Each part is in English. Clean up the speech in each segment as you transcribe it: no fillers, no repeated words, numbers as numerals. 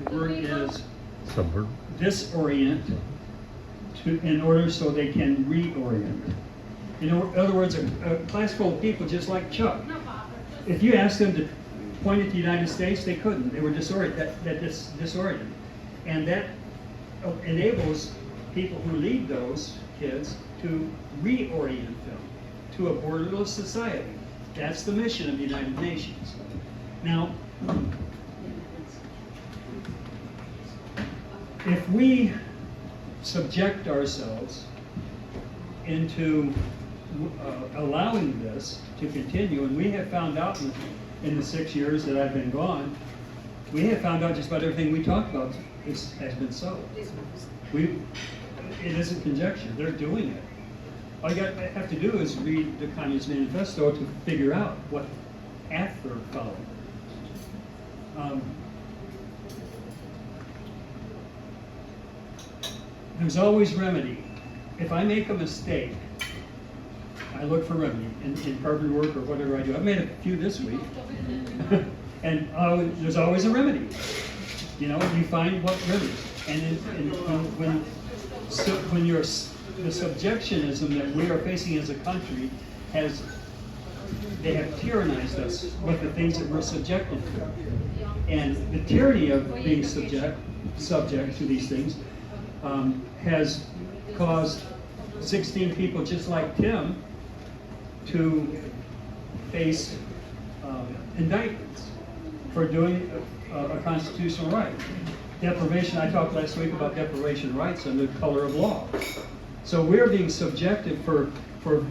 The word is Subvert. disorient in order so they can reorient. In other words, a class full of people just like Chuck. If you asked them to point at the United States, they couldn't. They were disoriented. And that enables people who lead those kids to reorient them to a borderless society. That's the mission of the United Nations. Now, if we subject ourselves into allowing this to continue, and we have found out in the 6 years that I've been gone, we have found out just about everything we talked about has been so. It isn't conjecture, they're doing it. All you have to do is read the Communist Manifesto to figure out what path they're following. There's always remedy. If I make a mistake, I look for remedy in carpentry work or whatever I do. I've made a few this week, and there's always a remedy. You know, you find what remedy. And when the subjectionism that we are facing as a country they have tyrannized us with the things that we're subjected to. And the tyranny of being subject to these things has caused 16 people just like Tim to face indictments for doing a constitutional right. Deprivation, I talked last week about deprivation of rights under the color of law. So we're being subjected for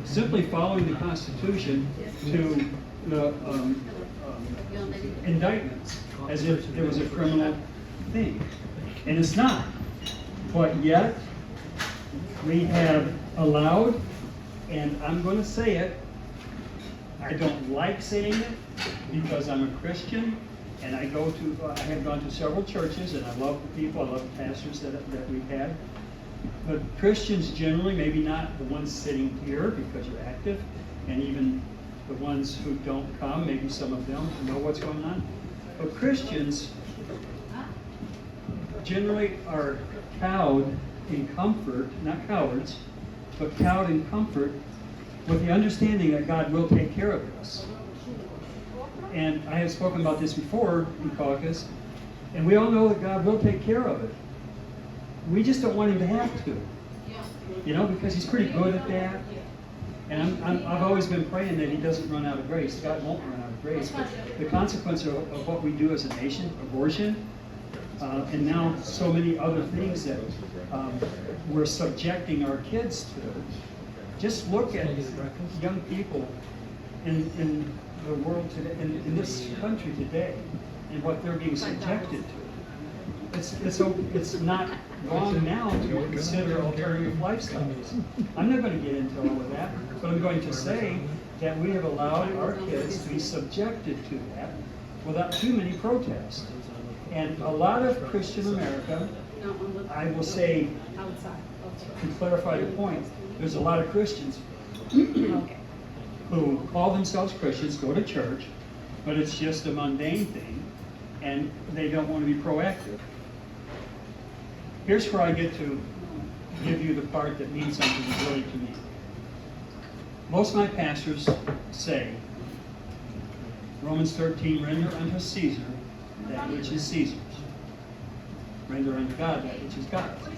simply following the Constitution to the indictments as if it was a criminal thing. And it's not. But yet, we have allowed, and I'm going to say it, I don't like saying it because I'm a Christian, and I have gone to several churches, and I love the people, I love the pastors that we've had. But Christians generally, maybe not the ones sitting here because you're active, and even the ones who don't come, maybe some of them know what's going on. But Christians generally are cowed in comfort, not cowards, but cowed in comfort with the understanding that God will take care of this. And I have spoken about this before in caucus, and we all know that God will take care of it. We just don't want him to have to, you know, because he's pretty good at that. And I've always been praying that he doesn't run out of grace. God won't run out of grace. But the consequence of what we do as a nation, abortion, and now so many other things that we're subjecting our kids to. Just look at young people in the world today, in this country today, and what they're being subjected to. It's not wrong now to consider alternative lifestyles. I'm not going to get into all of that, but I'm going to say that we have allowed our kids to be subjected to that without too many protests. And a lot of Christian America, I will say, to clarify the point, there's a lot of Christians who call themselves Christians, go to church, but it's just a mundane thing, and they don't want to be proactive. Here's where I get to give you the part that means something really to me. Most of my pastors say, Romans 13, render unto Caesar that which is Caesar's. Render unto God that which is God's.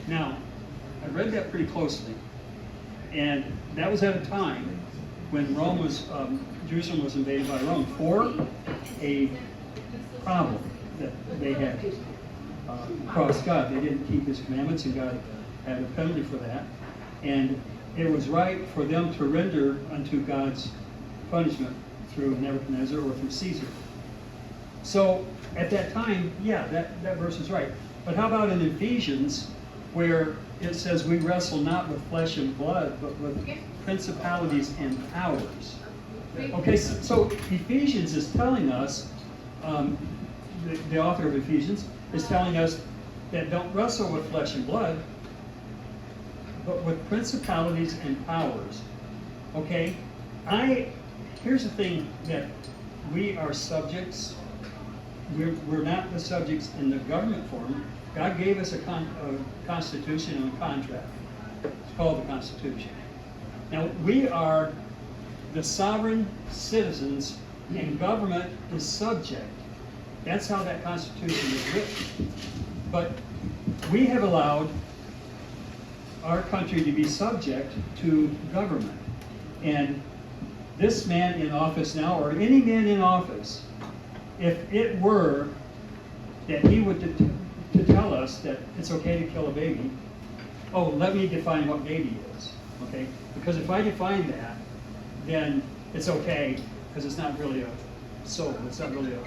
Now, I read that pretty closely, and that was at a time when Jerusalem was invaded by Rome for a problem that they had crossed God. They didn't keep his commandments, and God had a penalty for that. And it was right for them to render unto God's punishment through Nebuchadnezzar or through Caesar. So at that time, yeah, that verse is right. But how about in Ephesians, where it says we wrestle not with flesh and blood, but with principalities and powers. Okay, so Ephesians is telling us, the author of Ephesians is telling us that don't wrestle with flesh and blood, but with principalities and powers. Okay, here's the thing, that we are subjects we're not the subjects in the government form. God gave us a constitution and a contract. It's called the Constitution. Now, we are the sovereign citizens, and government is subject. That's how that Constitution is written. But we have allowed our country to be subject to government. And this man in office now, or any man in office, if it were that he would to tell us that it's okay to kill a baby, oh, let me define what baby is, okay? Because if I define that, then it's okay, because it's not really a soul, it's not really a,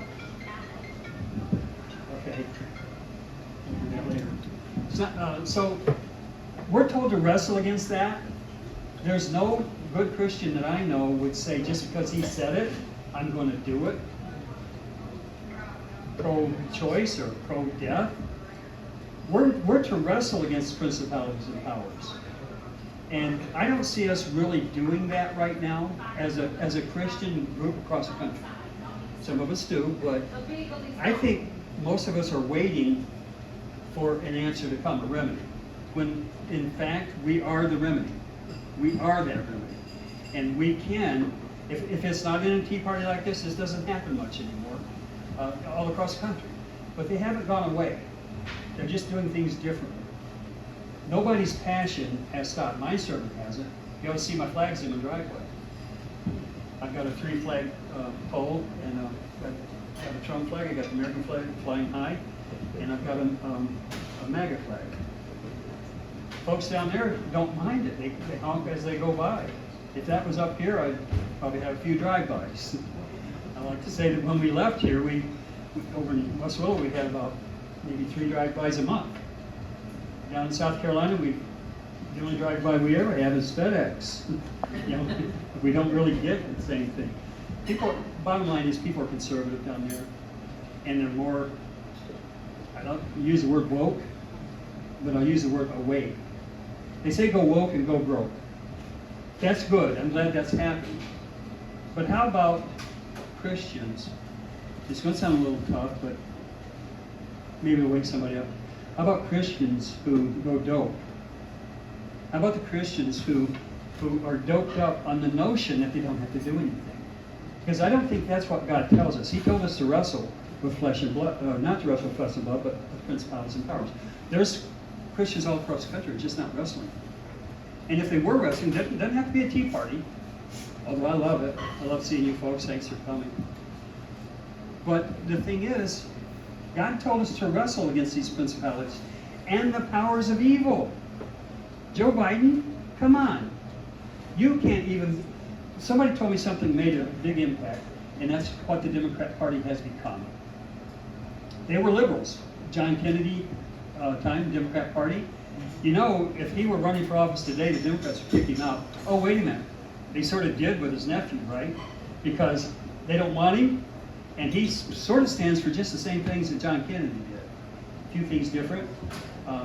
okay, we'll do that later. It's not, so we're told to wrestle against that. There's no good Christian that I know would say, just because he said it, I'm going to do it. Pro-choice or pro-death. We're to wrestle against principalities and powers. And I don't see us really doing that right now as a Christian group across the country. Some of us do, but I think most of us are waiting for an answer to come, a remedy. When in fact we are the remedy. We are that remedy. And we can, if it's not in a Tea Party like this doesn't happen much anymore, all across the country. But they haven't gone away. They're just doing things differently. Nobody's passion has stopped. My sermon hasn't. You ought to see my flags in my driveway. I've got a 3-flag pole, and I've got a Trump flag, I've got the American flag flying high, and I've got a MAGA flag. Folks down there don't mind it. They honk as they go by. If that was up here, I'd probably have a few drive-bys. I like to say that when we left here, we over in West Willow, we had about maybe 3 drive-bys a month. Down in South Carolina, the only drive-by we ever have is FedEx. You know, we don't really get the same thing. Bottom line is, people are conservative down there, and they're more, I don't use the word woke, but I'll use the word awake. They say go woke and go broke. That's good. I'm glad that's happening. But how about Christians? It's going to sound a little tough, but maybe it'll wake somebody up. How about Christians who go dope? How about the Christians who are doped up on the notion that they don't have to do anything? Because I don't think that's what God tells us. He told us to wrestle with flesh and blood, not to wrestle with flesh and blood, but with principalities and powers. There's Christians all across the country just not wrestling. And if they were wrestling, it doesn't have to be a Tea Party, although I love it. I love seeing you folks. Thanks for coming. But the thing is, God told us to wrestle against these principalities and the powers of evil. Joe Biden, come on. You can't even... Somebody told me something made a big impact, and that's what the Democrat Party has become. They were liberals. John Kennedy time, Democrat Party. You know, if he were running for office today, the Democrats would kick him out. Oh, wait a minute. They sort of did with his nephew, right? Because they don't want him, and he sort of stands for just the same things that John Kennedy did. A few things different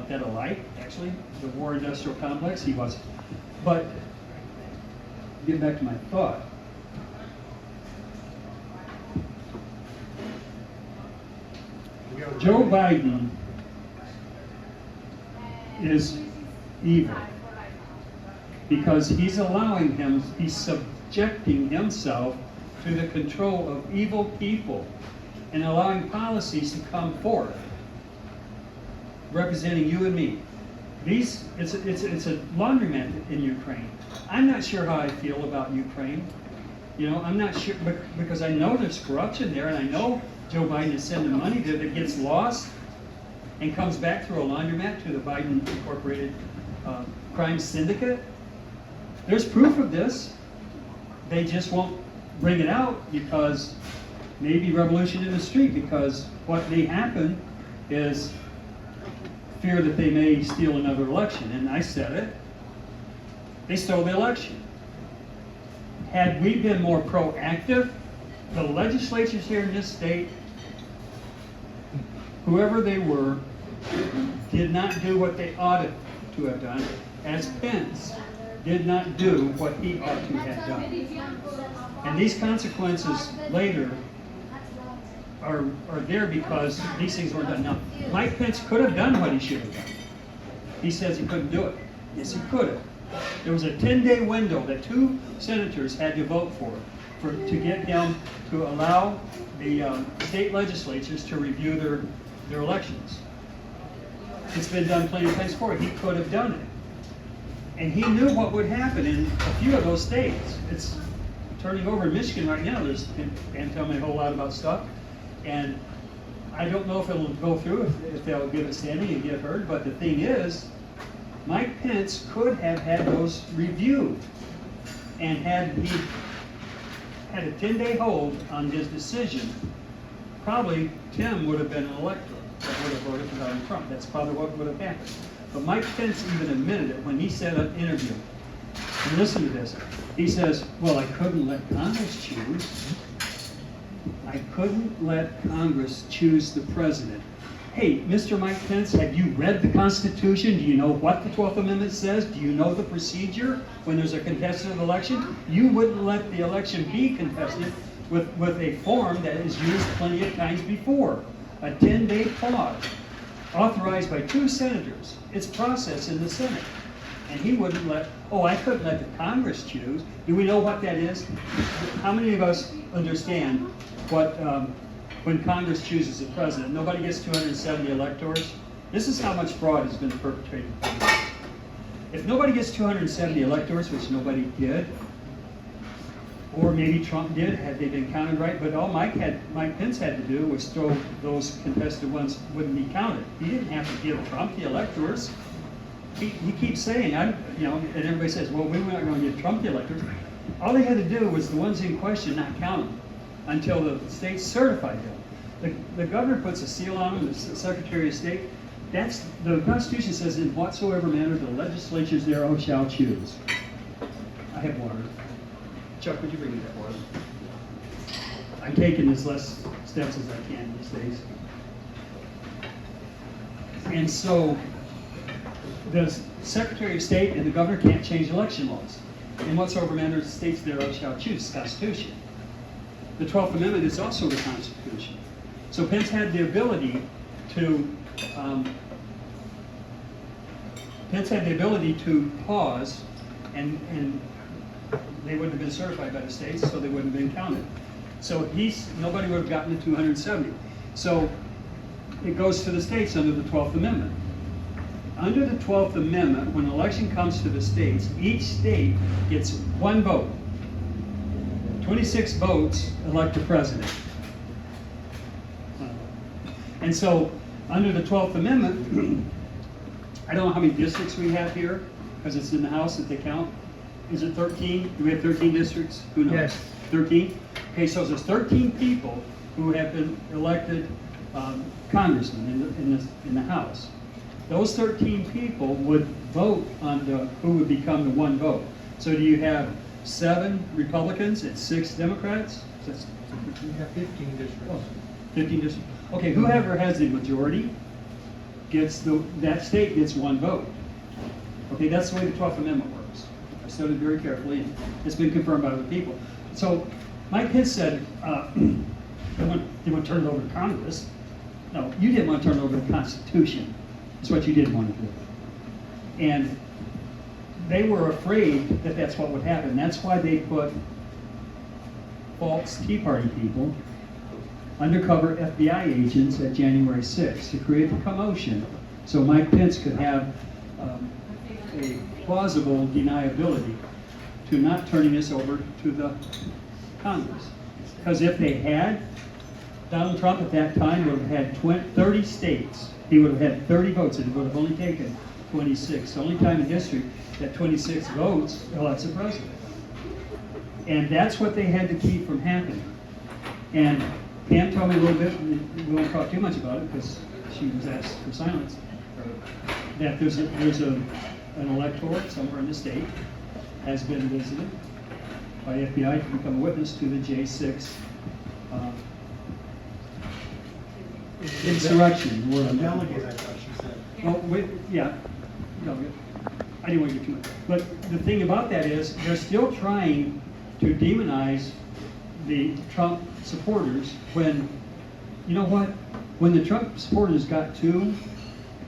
that alike, actually. The war industrial complex, he wasn't. But, get back to my thought. Joe Biden is evil because he's subjecting himself to the control of evil people and allowing policies to come forth representing you and me. It's a laundromat in Ukraine. I'm not sure how I feel about Ukraine. You know, I'm not sure, because I know there's corruption there, and I know Joe Biden is sending money there that gets lost and comes back through a laundromat to the Biden Incorporated crime syndicate. There's proof of this. They just won't bring it out because maybe revolution in the street, because what may happen is fear that they may steal another election. And I said it. They stole the election. Had we been more proactive, the legislatures here in this state, whoever they were, did not do what they ought to have done, as Pence did not do what he ought to have done. And these consequences later are there because these things weren't done. Now, Mike Pence could have done what he should have done. He says he couldn't do it. Yes, he could have. There was a 10-day window that 2 senators had to vote to get him to allow the state legislatures to review their elections. It's been done plenty of times before. He could have done it. And he knew what would happen in a few of those states. It's turning over in Michigan right now. And tell me a whole lot about stuff. And I don't know if it'll go through, if they'll give it standing and get heard. But the thing is, Mike Pence could have had those reviewed. And had he had a 10-day hold on his decision, probably Tim would have been an elector that would have voted for Donald Trump. That's probably what would have happened. But Mike Pence even admitted it when he said an interview. And listen to this. He says, well, I couldn't let Congress choose. I couldn't let Congress choose the president. Hey, Mr. Mike Pence, have you read the Constitution? Do you know what the 12th Amendment says? Do you know the procedure when there's a contested election? You wouldn't let the election be contested with a form that is used plenty of times before. A 10-day pause, authorized by 2 senators. It's processed in the Senate. And he wouldn't let, I couldn't let the Congress choose. Do we know what that is? How many of us understand what, when Congress chooses a president, nobody gets 270 electors? This is how much fraud has been perpetrated. If nobody gets 270 electors, which nobody did, or maybe Trump did, had they been counted right, but all Mike Pence had to do was throw those contested ones wouldn't be counted. He didn't have to give Trump the electors. He keeps saying, and everybody says, well, we're not going to give Trump the electors. All they had to do was the ones in question not count them until the states certified them. The governor puts a seal on them, the Secretary of State. The Constitution says, in whatsoever manner the legislatures thereof shall choose. I have water. Chuck, would you bring me that water? I'm taking as less steps as I can these days. And so, the Secretary of State and the governor can't change election laws. In whatsoever manner the states thereof shall choose, the Constitution. The 12th Amendment is also the Constitution. So Pence had the ability to pause, and they wouldn't have been certified by the states, so they wouldn't have been counted. So nobody would have gotten to 270. So it goes to the states under the 12th Amendment. Under the 12th Amendment, when an election comes to the states, each state gets 1 vote. 26 votes elect the president. And so, under the 12th Amendment, I don't know how many districts we have here, because it's in the House that they count. Is it 13? Do we have 13 districts? Who knows? Yes. 13? Okay, so there's 13 people who have been elected congressmen in the House. Those 13 people would vote on who would become the 1 vote. So do you have 7 Republicans and 6 Democrats? We have 15 districts. Oh, 15 districts. Okay, whoever has the majority gets that state gets 1 vote. Okay, that's the way the 12th Amendment works. I studied very carefully, and it's been confirmed by other people. So Mike Pence said, they want to turn it over to Congress. No, you didn't want to turn it over to the Constitution. That's what you didn't want to do. And they were afraid that that's what would happen. That's why they put false Tea Party people, undercover FBI agents at January 6th to create the commotion so Mike Pence could have a plausible deniability to not turning this over to the Congress. Because if they had, Donald Trump at that time would have had 30 states. He would have had 30 votes, and it would have only taken 26. The only time in history that 26 votes elects a president. And that's what they had to keep from happening. And Pam told me a little bit, we won't talk too much about it because she was asked for silence, that there's an elector somewhere in the state has been visited by FBI to become a witness to the J6 insurrection. A delegate, I thought she said. Oh, wait, yeah. No, I didn't want to get too much. But the thing about that is they're still trying to demonize the Trump supporters when You know what? When the Trump supporters got to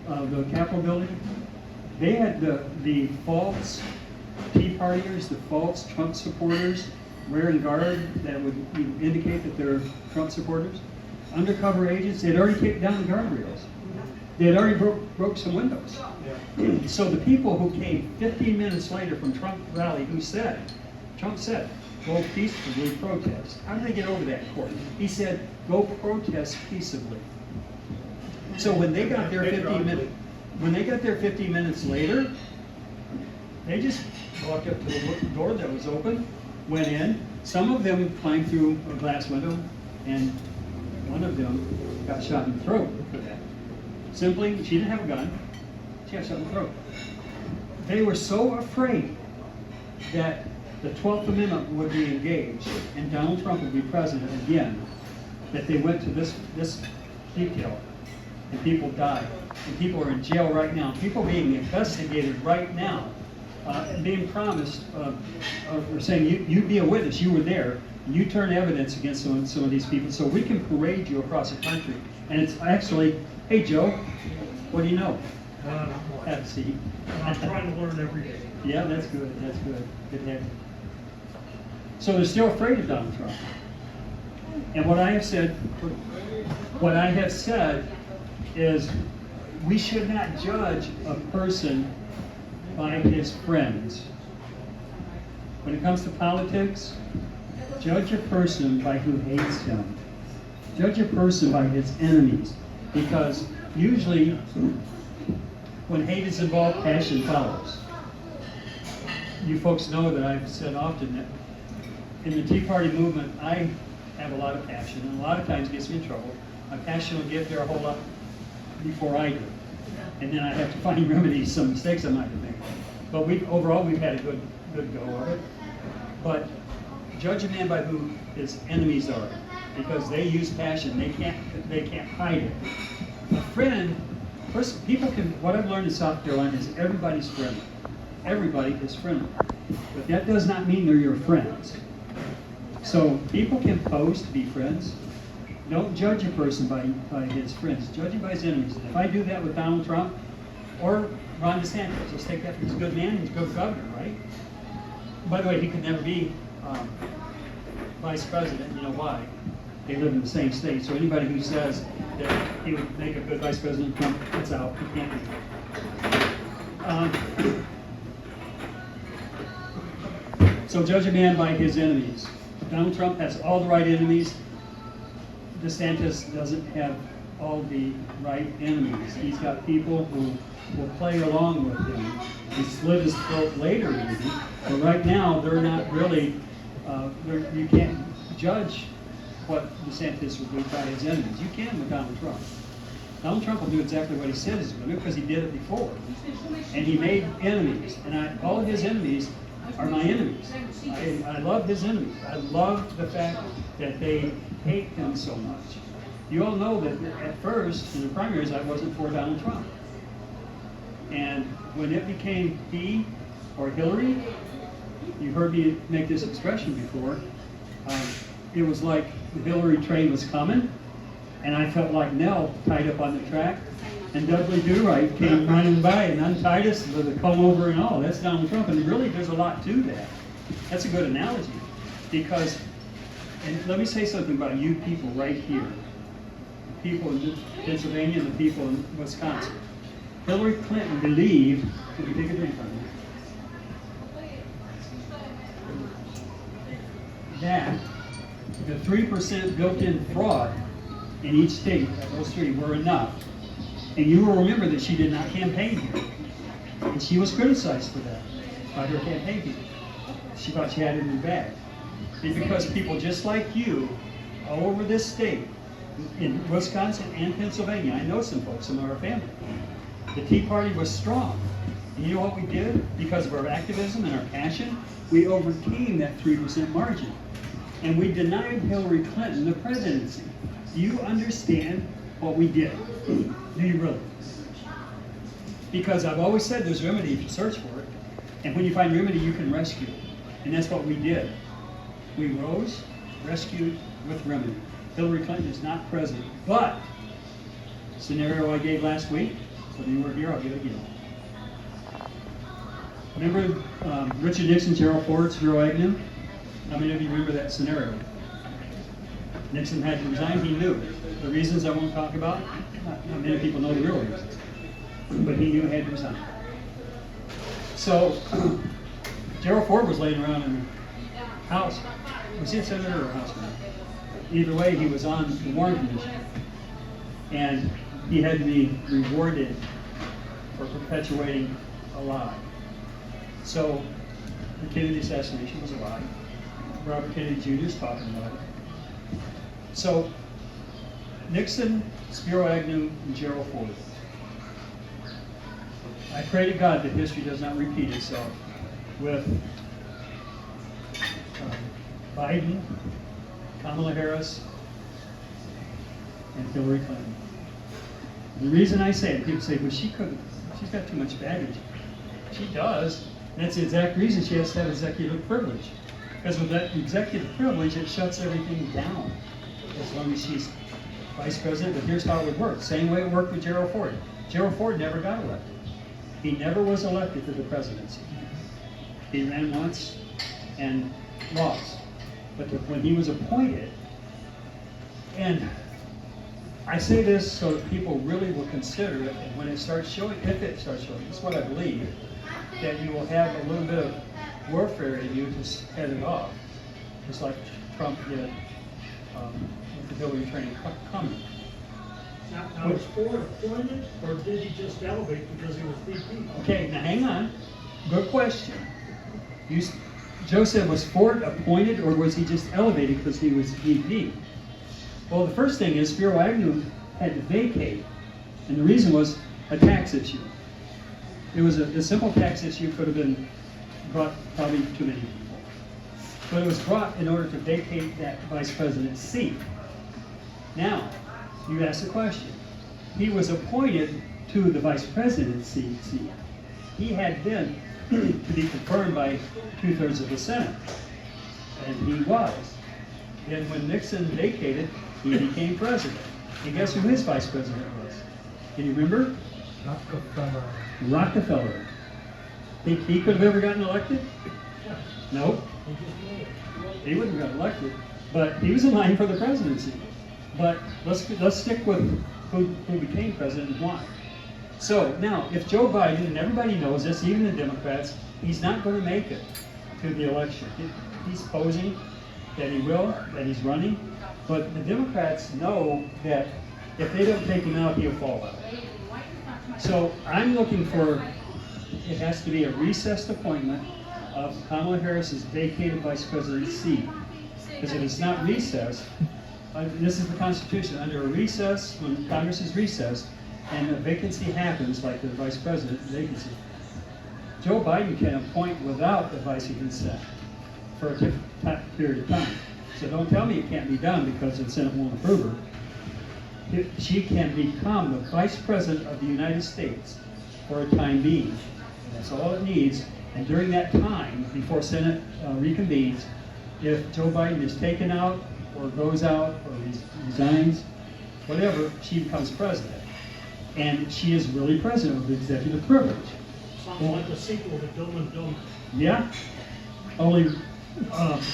the Capitol building, they had the false Tea Partiers, the false Trump supporters wearing garb that would indicate that they're Trump supporters. Undercover agents, they had already kicked down the guardrails. They had already broke some windows. So the people who came 15 minutes later from Trump rally, Trump said, go peaceably protest. How did they get over that court? He said, go protest peaceably. So when they got there 15 minutes later, they just walked up to the door that was open, went in. Some of them climbed through a glass window, and one of them got shot in the throat for that. Simply, she didn't have a gun, she got shot in the throat. They were so afraid that the 12th Amendment would be engaged and Donald Trump would be president again, that they went to this detail, and people died. And people are in jail right now. People being investigated right now, and being promised, or saying, you be a witness, you were there, you turn evidence against some of these people so we can parade you across the country. And it's actually, hey Joe, what do you know? Have a seat. I'm trying to learn every day. Yeah, that's good, that's good. Good to have you. So they're still afraid of Donald Trump. And what I have said is we should not judge a person by his friends. When it comes to politics, judge a person by who hates him. Judge a person by his enemies. Because usually, when hate is involved, passion follows. You folks know that I've said often that in the Tea Party movement, I have a lot of passion, and a lot of times gets me in trouble. My passion will get there a whole lot before I do. And then I have to find remedies, some mistakes I might have made. But overall, we've had a good go of it. But judge a man by who his enemies are, because they use passion. They can't hide it. A friend, people can. What I've learned in South Carolina is everybody's friendly. Everybody is friendly, but that does not mean they're your friends. So people can pose to be friends. Don't judge a person by his friends. Judge him by his enemies. And if I do that with Donald Trump or Ron DeSantis, let's take that. He's a good man. He's a good governor, right? By the way, he could never be vice president. You know why? They live in the same state. So anybody who says that he would make a good vice president, Trump, it's out. He can't be. So judge a man by his enemies. Donald Trump has all the right enemies. DeSantis doesn't have all the right enemies. He's got people who will play along with him. He slit his throat later, maybe, but right now they're not really. You can't judge what DeSantis will do by his enemies. You can with Donald Trump. Donald Trump will do exactly what he said he's going to do because he did it before, and he made enemies. And all of his enemies are my enemies. I love his enemies. I love the fact that they hate him so much. You all know that at first, in the primaries, I wasn't for Donald Trump. And when it became he or Hillary, you heard me make this expression before, it was like the Hillary train was coming, and I felt like Nell tied up on the track, and Dudley Do-Right came running by and untied us with a comb over and all. That's Donald Trump, and really there's a lot to that. That's a good analogy, because, and let me say something about you people right here, the people in Pennsylvania and the people in Wisconsin. Hillary Clinton believed, can you take a drink from me? That the 3% built-in fraud in each state, those three, were enough. And you will remember that she did not campaign here. And she was criticized for that by her campaign people. She thought she had it in the bag. And because people just like you, all over this state, in Wisconsin and Pennsylvania, I know some folks, some of our family, the Tea Party was strong. And you know what we did? Because of our activism and our passion, we overcame that 3% margin. And we denied Hillary Clinton the presidency. Do you understand what we did? Do you really? Because I've always said there's remedy if you search for it. And when you find remedy, you can rescue. And that's what we did. We rose, rescued with remedy. Hillary Clinton is not president. But, scenario I gave last week, so you weren't here, I'll give it again. Remember Richard Nixon, Gerald Ford, Spiro Agnew? How many of you remember that scenario? Nixon had to resign, he knew. The reasons I won't talk about, not many people know the real reasons. But he knew he had to resign. So, Gerald Ford was laying around in the House. Was he a senator or a houseman? Either way, he was on the Warren Commission. And he had to be rewarded for perpetuating a lie. So, the Kennedy assassination was a lie. Robert Kennedy Jr. is talking about it. So, Nixon, Spiro Agnew, and Gerald Ford. I pray to God that history does not repeat itself with Biden, Kamala Harris, and Hillary Clinton. The reason I say it, people say, well, she's got too much baggage. She does. That's the exact reason she has to have executive privilege. Because with that executive privilege, it shuts everything down. As long as she's vice president, but here's how it would work. Same way it worked with Gerald Ford. Gerald Ford never got elected. He never was elected to the presidency. He ran once and lost. But when he was appointed, and I say this so that people really will consider it, and when it starts showing, if it starts showing, it's what I believe, that you will have a little bit of warfare in you to head it off, just like Trump did with the Hillary training coming. Now, was Ford appointed, or did he just elevate because he was VP? Okay, now hang on. Good question. Joe said, was Ford appointed, or was he just elevated because he was VP? Well, the first thing is Spiro Agnew had to vacate, and the reason was a tax issue. It was a simple tax issue, could have been brought probably to too many people. But it was brought in order to vacate that vice president's seat. Now, you ask the question. He was appointed to the vice presidency seat. He had been to be confirmed by 2/3 of the Senate, and he was. Then when Nixon vacated, he became president. And guess who his vice president was? Can you remember? Rockefeller. Think he could have ever gotten elected? No. He wouldn't have gotten elected, but he was in line for the presidency. But let's stick with who became president and why. So now, if Joe Biden, and everybody knows this, even the Democrats, he's not going to make it to the election. He's posing that he will, that he's running, but the Democrats know that if they don't take him out, he'll fall out. So I'm looking for, it has to be a recessed appointment of Kamala Harris's vacated vice president's seat. Because if it's not recessed, this is the Constitution, under a recess, when Congress is recessed, and a vacancy happens, like the vice president vacancy, Joe Biden can appoint without advice and consent for a different period of time. So don't tell me it can't be done because the Senate won't approve her. She can become the vice president of the United States for a time being. That's all it needs. And during that time, before Senate reconvenes, if Joe Biden is taken out or goes out or resigns, whatever, she becomes president. And she is really president with executive privilege. Something like a sequel to Dumb and Dumber. Yeah. Only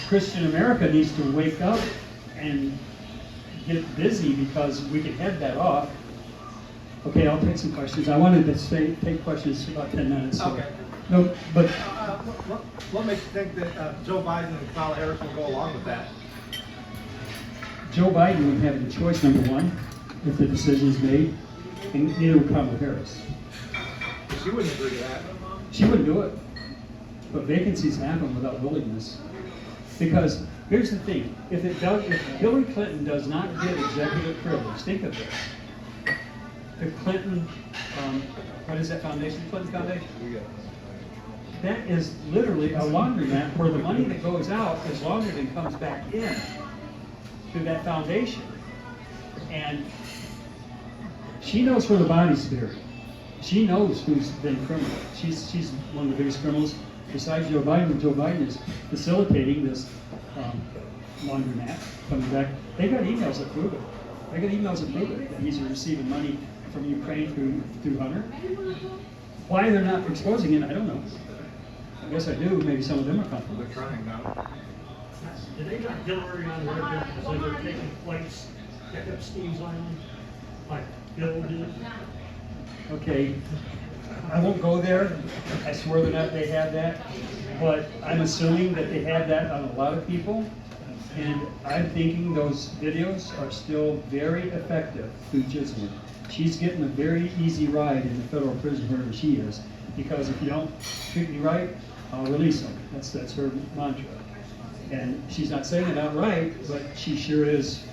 Christian America needs to wake up and get busy because we can head that off. Okay, I'll take some questions. I wanted to take questions for about 10 minutes. So. Okay. No, but What makes you think that Joe Biden and Kamala Harris will go along with that? Joe Biden would have the choice, number one, if the decision is made, and neither would Kamala Harris. She wouldn't agree to that. She wouldn't do it. But vacancies happen without willingness. Because here's the thing, if Hillary Clinton does not get executive privilege, think of this. The Clinton, what is that foundation? Clinton Foundation? That is literally a laundromat where the money that goes out is laundered and comes back in to that foundation. And she knows where the body's buried. She knows who's been criminal. She's one of the biggest criminals besides Joe Biden. Joe Biden is facilitating this laundromat coming back. They got emails that prove it. They got emails that prove it, that he's receiving money from Ukraine through Hunter. Why they're not exposing it, I don't know. I guess I do. Maybe some of them are comfortable. They're trying now. Did they got Hillary on record because they were taking flights at Epstein's Island? Like Bill did? Okay, I won't go there. I swear to God they have that. But I'm assuming that they have that on a lot of people. And I'm thinking those videos are still very effective through Ghislaine. She's getting a very easy ride in the federal prison wherever she is. Because if you don't treat me right, I'll release them. That's her mantra. And she's not saying it outright, but she sure is.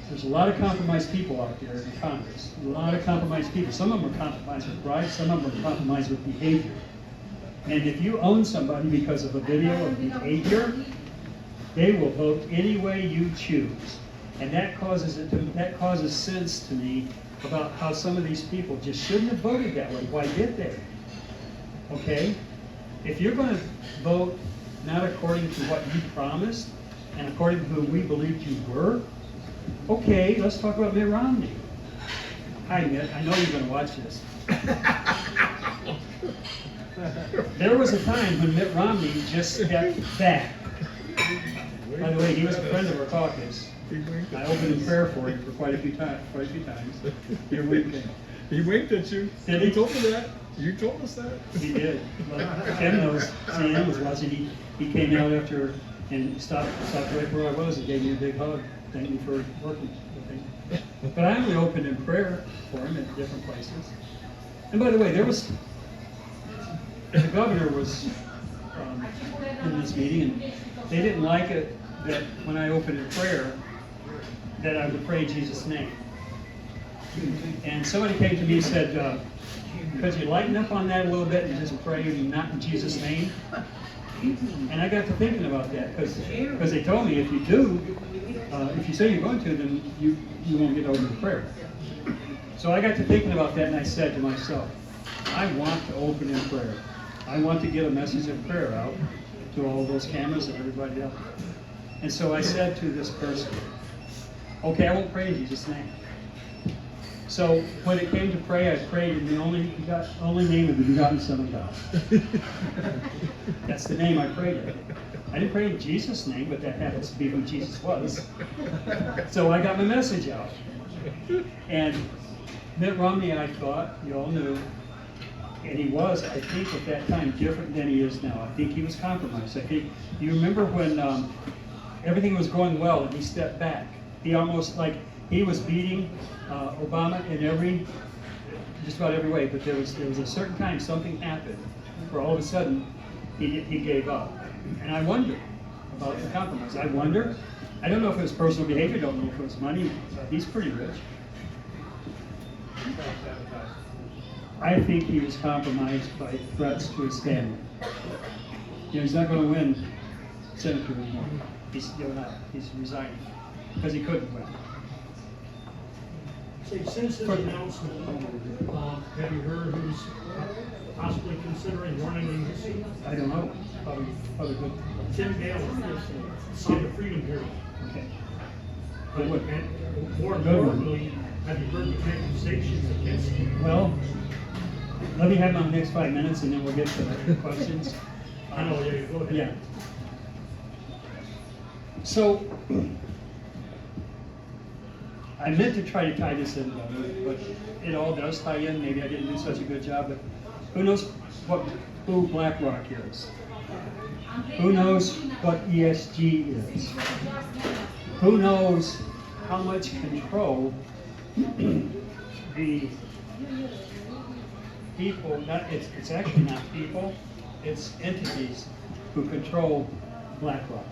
There's a lot of compromised people out there in Congress. A lot of compromised people. Some of them are compromised with bribes, some of them are compromised with behavior. And if you own somebody because of a video of behavior, they will vote any way you choose. And that causes sense to me about how some of these people just shouldn't have voted that way. Why did they? Okay? If you're going to vote not according to what you promised and according to who we believed you were, okay, let's talk about Mitt Romney. Hi, Mitt. I know you're going to watch this. There was a time when Mitt Romney just stepped back. By the way, he was a friend of our caucus. I opened in prayer for him for quite a few times. You're winking. He winked at you. Did he? You told me that. You told us that. He did. Well, Ken knows. CNN was watching. He came out after and stopped right where I was and gave me a big hug. Thank me for working with him. But I only opened in prayer for him at different places. And by the way, the governor was in this meeting, and they didn't like it that when I opened in prayer, that I would pray in Jesus' name. And somebody came to me and said, could you lighten up on that a little bit and just pray not in Jesus' name? And I got to thinking about that, because they told me if you do, if you say you're going to, then you won't get over the prayer. So I got to thinking about that, and I said to myself, I want to open in prayer. I want to get a message of prayer out to all those cameras and everybody else. And so I said to this person, okay, I won't pray in Jesus' name. So when it came to pray, I prayed in the only name of the begotten Son of God. That's the name I prayed in. I didn't pray in Jesus' name, but that happens to be who Jesus was. So I got my message out. And Mitt Romney, I thought, you all knew, and he was, I think, at that time, different than he is now. I think he was compromised. I think, you remember when everything was going well and he stepped back? He almost, like, he was beating Obama in just about every way, but there was a certain time something happened where all of a sudden he gave up. And I wonder about the compromise. I don't know if it was personal behavior, don't know if it was money. He's pretty rich. I think he was compromised by threats to his family. He's not going to win senator anymore. He's giving up. He's resigning because he couldn't win. Say, since his announcement, have you heard who's possibly considering running in the seat? I don't know. Probably good. Tim Bailey, on the Freedom Bureau. Okay. But Good. more Good one. importantly, have you heard the accusations against him? Well, let me have my next 5 minutes and then we'll get to the questions. I know, yeah, go ahead. Yeah. So, I meant to try to tie this in, but it all does tie in. Maybe I didn't do such a good job, but who knows who BlackRock is? Who knows what ESG is? Who knows how much control the people, it's actually not people, it's entities who control BlackRock.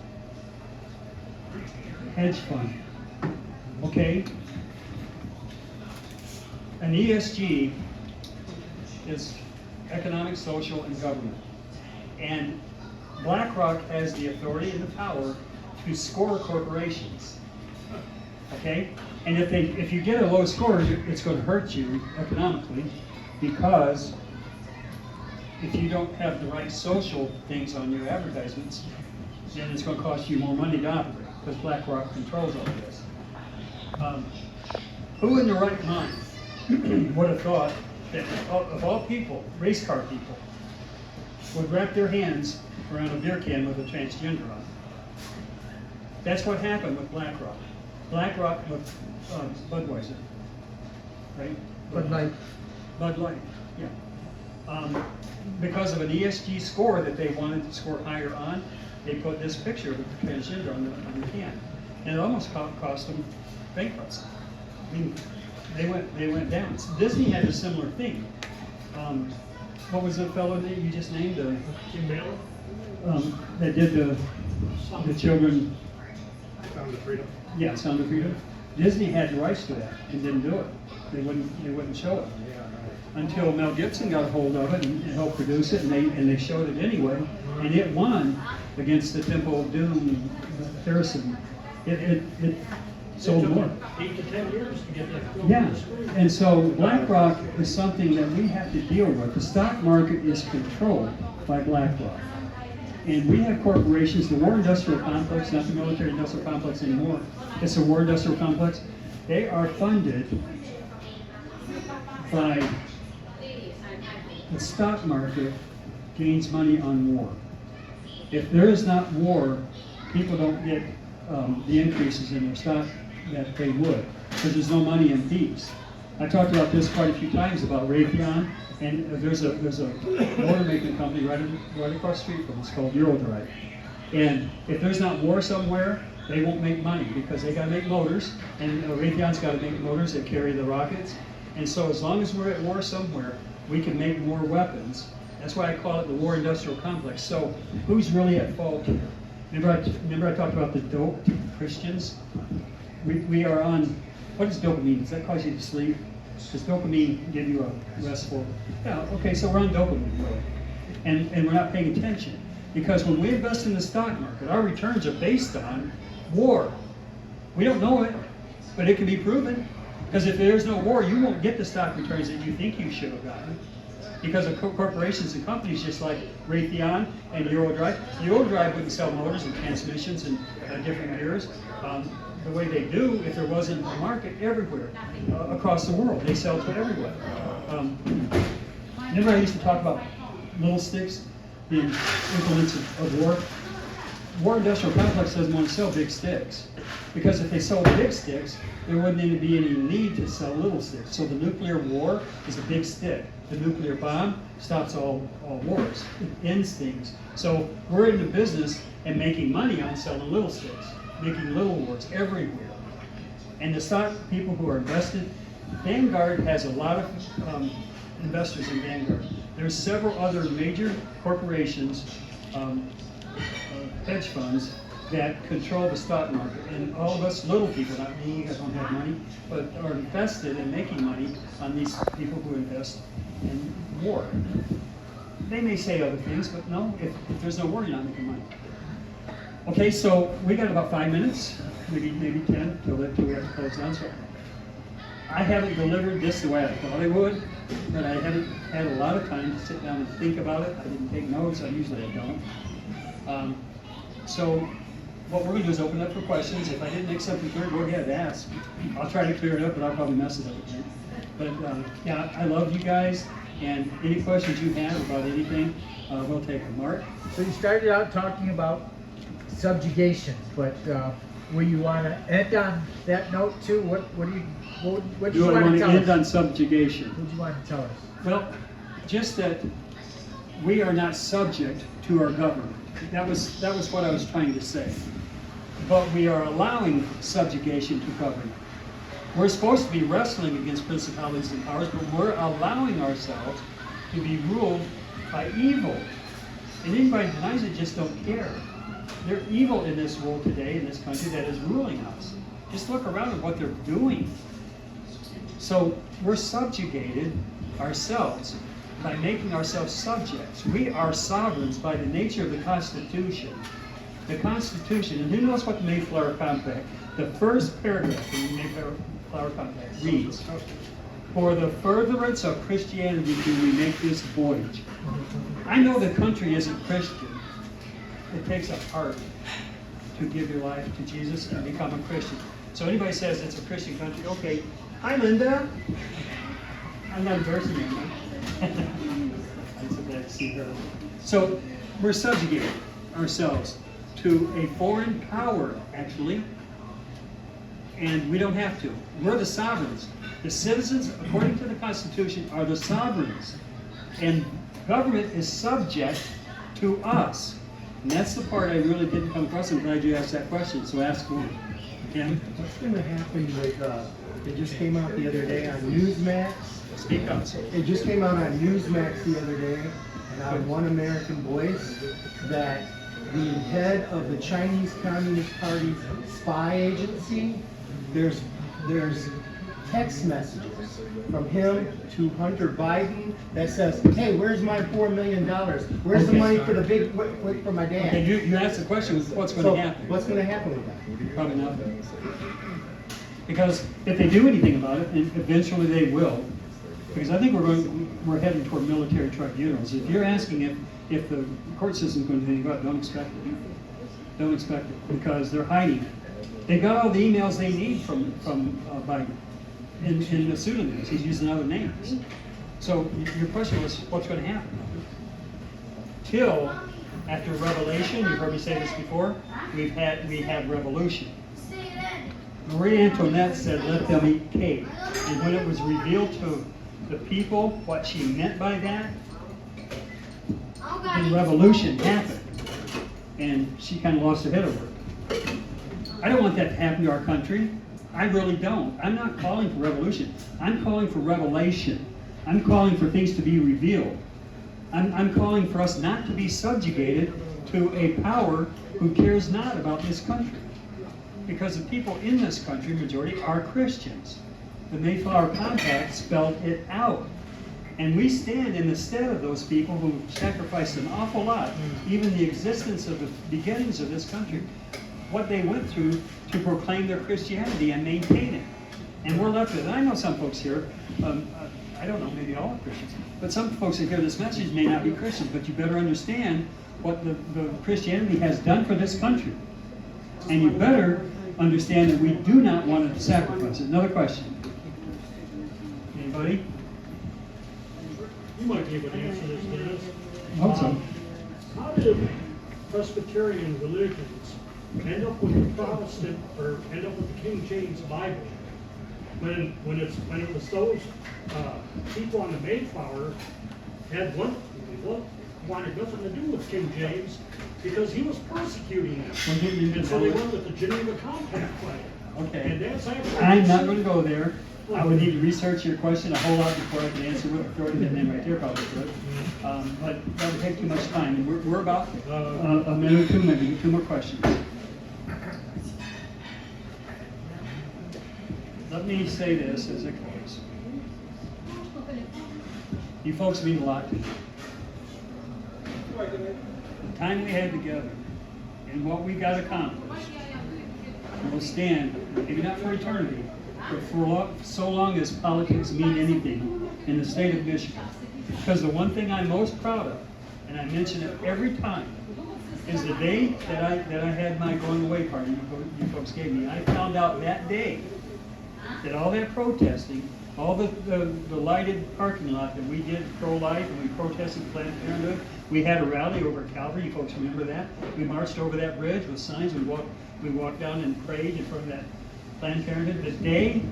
Hedge fund. Okay? An ESG is economic, social, and government. And BlackRock has the authority and the power to score corporations. Okay? And if you get a low score, it's going to hurt you economically, because if you don't have the right social things on your advertisements, then it's going to cost you more money to operate. because BlackRock controls all this. Who in their right mind would have thought that of all people, race car people, would wrap their hands around a beer can with a transgender on it? That's what happened with BlackRock. BlackRock with Budweiser, right? Bud Light. Bud Light, yeah. Because of an ESG score that they wanted to score higher on, they put this picture of a transgender on the can, and it almost cost them bankruptcy. I mean, they went down. So Disney had a similar thing. What was the fellow that you just named? Jim Baylor? That did the children. Sound of freedom. Yeah, Sound of Freedom. Disney had the rights to that and didn't do it. They wouldn't show it until Mel Gibson got a hold of it and helped produce it, and they showed it anyway, and it won against the Temple of Doom Harrison. It sold more. 8 to 10 years to get that film Yeah, on the screen. and so BlackRock is something that we have to deal with. The stock market is controlled by BlackRock. And we have corporations, the war industrial complex, not the military industrial complex anymore, it's a war industrial complex. They are funded by the stock market gains money on war. If there is not war, people don't get the increases in their stock that they would, because there's no money in peace. I talked about this quite a few times about Raytheon, and there's a motor making company right across the street from us called Wrtpc. And if there's not war somewhere, they won't make money because they got to make motors, and Raytheon's got to make motors that carry the rockets. And so as long as we're at war somewhere, we can make more weapons. That's why I call it the war industrial complex. So who's really at fault here? Remember I talked about the doped Christians? We are on, what does dopamine? Does that cause you to sleep? Does dopamine give you a restful? Yeah, okay, so we're on dopamine, really. And we're not paying attention. Because when we invest in the stock market, our returns are based on war. We don't know it, but it can be proven. Because if there's no war, you won't get the stock returns that you think you should have gotten. Because of corporations and companies just like Raytheon and Eurodrive. Eurodrive wouldn't sell motors and transmissions and different mirrors the way they do if there wasn't a market everywhere across the world. They sell to everywhere. Remember I used to talk about little sticks being implements of war? War industrial complex doesn't want to sell big sticks. Because if they sold big sticks, there wouldn't even be any need to sell little sticks. So the nuclear war is a big stick. The nuclear bomb stops all wars. It ends things. So we're in the business and making money on selling little sticks, making little wars everywhere. And the stock people who are invested, Vanguard has a lot of investors in Vanguard. There's several other major corporations, hedge funds, that control the stock market. And all of us little people, not me, I don't have money, but are invested in making money on these people who invest in war. They may say other things, but no, if there's no war, you're not making money. Okay, so we got about 5 minutes, maybe 10, till we have to close down. So I haven't delivered this the way I thought I would, but I haven't had a lot of time to sit down and think about it. I didn't take notes, usually I don't. So what we're going to do is open up for questions. If I didn't make something clear, go ahead and ask. I'll try to clear it up, but I'll probably mess it up again. But yeah, I love you guys, and any questions you have about anything, we'll take them. Mark? So you started out talking about subjugation, but will you want to end on that note too? What do you want to tell end us? on subjugation? What do you want to tell us? Well, just that we are not subject to our government. That was what I was trying to say. But we are allowing subjugation to government. We're supposed to be wrestling against principalities and powers, but we're allowing ourselves to be ruled by evil. And anybody who denies it just don't care. They're evil in this world today, in this country that is ruling us. Just look around at what they're doing. So we're subjugated ourselves by making ourselves subjects. We are sovereigns by the nature of the Constitution. The Constitution, and who knows what the Mayflower Compact, the first paragraph of the Mayflower Compact reads, "For the furtherance of Christianity do we make this voyage." I know the country isn't Christian. It takes a heart to give your life to Jesus and become a Christian. So anybody says it's a Christian country, okay. Hi, Linda. I'm not embarrassing you, am I? I'm so glad to see her. So we're subjugating ourselves to a foreign power, actually, and we don't have to. We're the sovereigns. The citizens, according to the Constitution, are the sovereigns, and government is subject to us. And that's the part I really didn't come across. I'm glad you asked that question, so ask more. Kim? What's going to happen with, it just came out the other day on Newsmax. Speak up. It just came out on Newsmax the other day, and on One American Voice, that the head of the Chinese Communist Party's spy agency, there's text messages from him to Hunter Biden that says, hey, where's my $4 million? Where's the Okay. money for the big, for my dad? Okay, you asked the question, what's going So, to happen? what's going to happen with that? Probably nothing. Because if they do anything about it, and eventually they will, because I think we're heading toward military tribunals. If you're asking if the court system's going to do anything about it, don't expect it. Don't expect it, because they're hiding it. They got all the emails they need from Biden in the pseudonyms. He's using other names. So your question was, what's going to happen? Till after Revelation, you've heard me say this before, we had revolution. Marie Antoinette said, let them eat cake. And when it was revealed to the people what she meant by that, the revolution happened. And she kind of lost her head over it. I don't want that to happen to our country. I really don't. I'm not calling for revolution. I'm calling for revelation. I'm calling for things to be revealed. I'm calling for us not to be subjugated to a power who cares not about this country. Because the people in this country, majority, are Christians. The Mayflower Compact spelled it out. And we stand in the stead of those people who sacrificed an awful lot, even the existence of the beginnings of this country, what they went through to proclaim their Christianity and maintain it. And we're left with it. I know some folks here, I don't know, maybe all are Christians, but some folks that hear this message may not be Christians, but you better understand what the Christianity has done for this country. And you better understand that we do not want to sacrifice it. Another question. Anybody? You might be able to answer this, Dennis. Hope so. How did Presbyterian religions end up with the Protestant, or end up with the King James Bible? When it was those people on the Mayflower had wanted nothing to do with King James because he was persecuting them. And so they went with the Geneva Compact plan. Okay. And that's actually. I'm not going to go there. I would need to research your question a whole lot before I can answer with authority. That name right there probably could. But that would take too much time. And we're about a minute or two, maybe two more questions. Let me say this as it goes. You folks mean a lot to me. The time we had together and what we got accomplished will stand, maybe not for eternity, but for so long as politics mean anything in the state of Michigan. Because the one thing I'm most proud of, and I mention it every time, is the day that I had my going away party you folks gave me. I found out that day that all that protesting, all the lighted parking lot that we did pro-life, and we protested Planned Parenthood. We had a rally over at Calvary. You folks remember that? We marched over that bridge with signs. We walked down and prayed in front of that Planned Parenthood. The day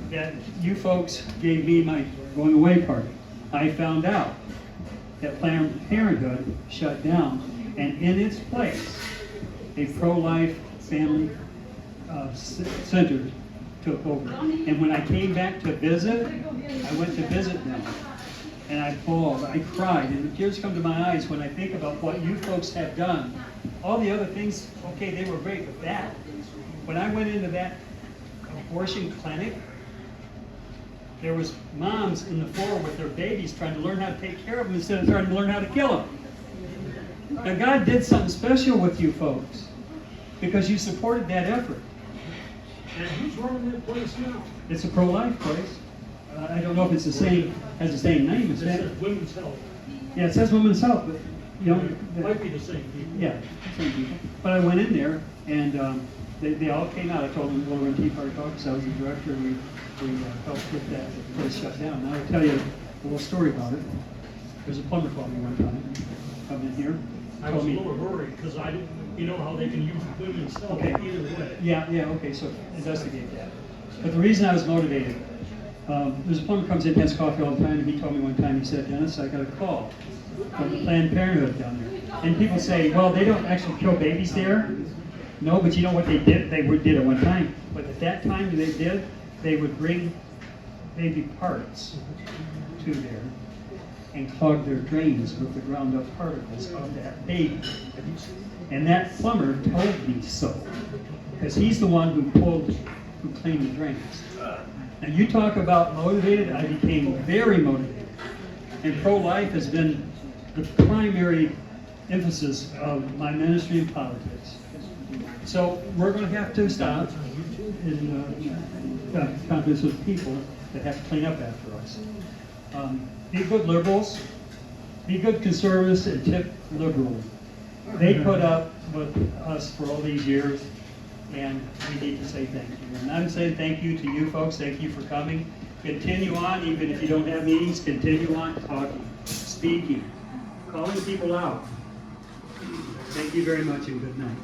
that you folks gave me my going away party, I found out that Planned Parenthood shut down, and in its place, a pro-life family center took over. And when I came back to visit, I went to visit them. And I bawled, I cried, and the tears come to my eyes when I think about what you folks have done. All the other things, okay, they were great, but that, when I went into that abortion clinic, there was moms in the floor with their babies trying to learn how to take care of them instead of trying to learn how to kill them. Now God did something special with you folks because you supported that effort. And who's running that place now? It's a pro-life place. I don't know if it's the same, has the same name It as that. says Women's Health. Yeah, it says Women's Health, but You know, It might be the same people. yeah, same people. But I went in there, and they all came out. I told them we'll run Tea Party Caucus. I was the director, and we helped get that place shut down. Now I'll tell you a little story about it. There's a plumber called me one time, come in here, I was told a me, little worried, because I didn't, you know how they can use women's stuff Okay. either way. yeah, okay, so investigate that. But the reason I was motivated, there's a plumber comes in, has coffee all the time, and he told me one time, he said, Dennis, I got a call from Planned Parenthood down there. And people say, well, they don't actually kill babies there. No, but you know what they did? They did at one time. But at that time they would bring baby parts to there and clog their drains with the ground up particles of that baby. And that plumber told me so, because he's the one who cleaned the drains. Now you talk about motivated, I became very motivated. And pro-life has been the primary emphasis of my ministry in politics. So we're going to have to stop in confidence with people that have to clean up after us. Be good liberals, be good conservatives, and tip liberally. They put up with us for all these years, and we need to say thank you. And I'm saying thank you to you folks. Thank you for coming. Continue on, even if you don't have meetings, continue on talking, speaking, calling people out. Thank you very much, and good night.